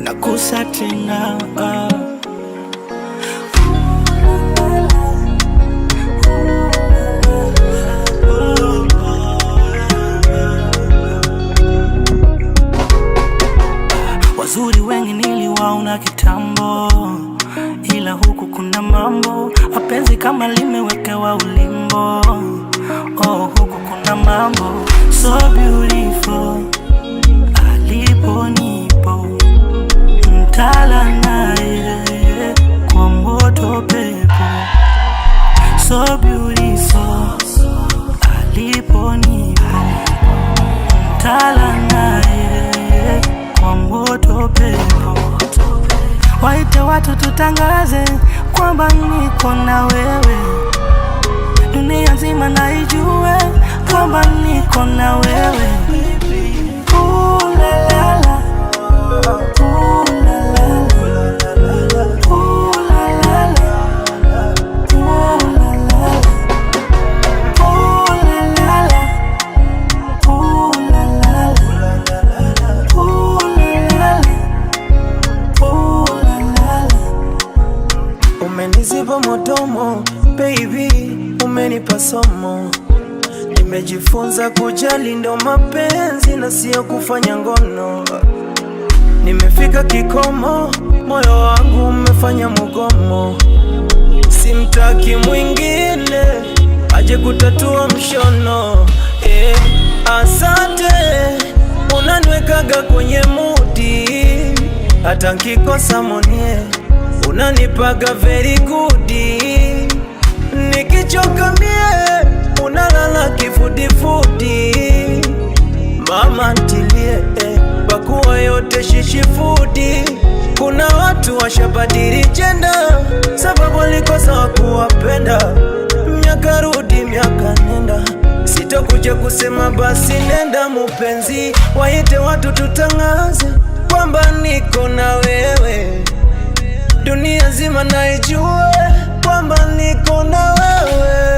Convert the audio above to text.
nakusa tena wazuri wengi niliwaona kitambo, ila huku kuna mambo, mapenzi kama limewekewa ulimbo. Oh, huku kuna mambo so beautiful, alipo nipo mtala naye kwa moto pepo. So beautiful, alipo nipo mtala naye kwa moto pepo. Waite watu tutangaze kwamba niko na wewe, dunia nzima na ijue kwamba niko na wewe. Ooh la la la, ooh la la la, ooh la la la, ooh la la la, ooh la la la, ooh la la la, ooh la la la. Umeniziba modomo baby, umenipa somo, nimejifunza kujali ndo mapenzi na sio kufanya ngono. Nimefika kikomo, moyo wangu umefanya mugomo, simtaki mwingine aje kutatua mshono. Asante, unaniwekaga kwenye mudi, hata nkikosa monie unanipaga very good. Nikichoka mie unalala kifudifudi, mama ntilie pakuwa yote shishifudi. Kuna watu washabadili jenda sababu walikosa wakuwapenda. Miaka rudi miaka nenda, sitokuja kusema basi nenda mupenzi. Waite watu tutangaze kwamba niko na wewe, dunia zima na ijue kwamba niko na wewe.